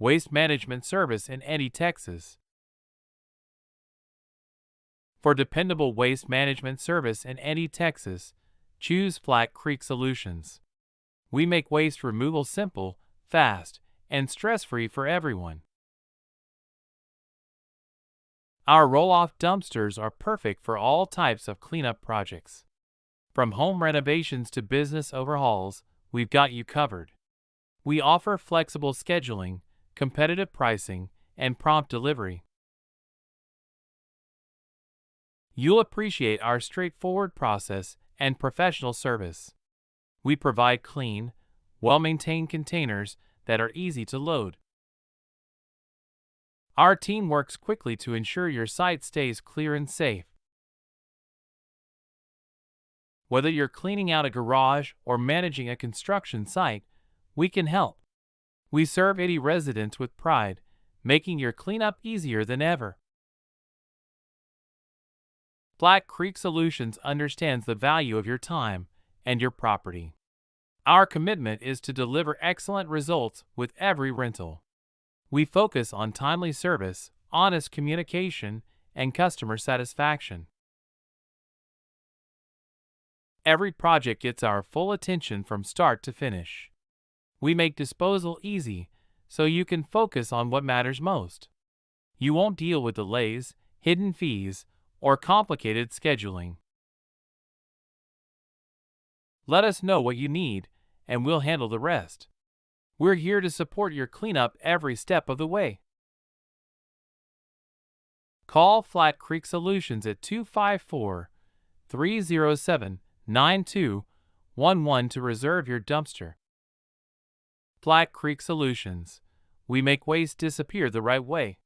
Waste Management Service in Eddy, Texas. For dependable waste management service in Eddy, Texas, choose Flat Creek Solutions. We make waste removal simple, fast, and stress-free for everyone. Our roll-off dumpsters are perfect for all types of cleanup projects. From home renovations to business overhauls, we've got you covered. We offer flexible scheduling, competitive pricing, and prompt delivery. You'll appreciate our straightforward process and professional service. We provide clean, well-maintained containers that are easy to load. Our team works quickly to ensure your site stays clear and safe. Whether you're cleaning out a garage or managing a construction site, we can help. We serve Eddy residents with pride, making your cleanup easier than ever. Flat Creek Solutions understands the value of your time and your property. Our commitment is to deliver excellent results with every rental. We focus on timely service, honest communication, and customer satisfaction. Every project gets our full attention from start to finish. We make disposal easy so you can focus on what matters most. You won't deal with delays, hidden fees, or complicated scheduling. Let us know what you need, and we'll handle the rest. We're here to support your cleanup every step of the way. Call Flat Creek Solutions at 254-307-9211 to reserve your dumpster. Flat Creek Solutions. We make waste disappear the right way.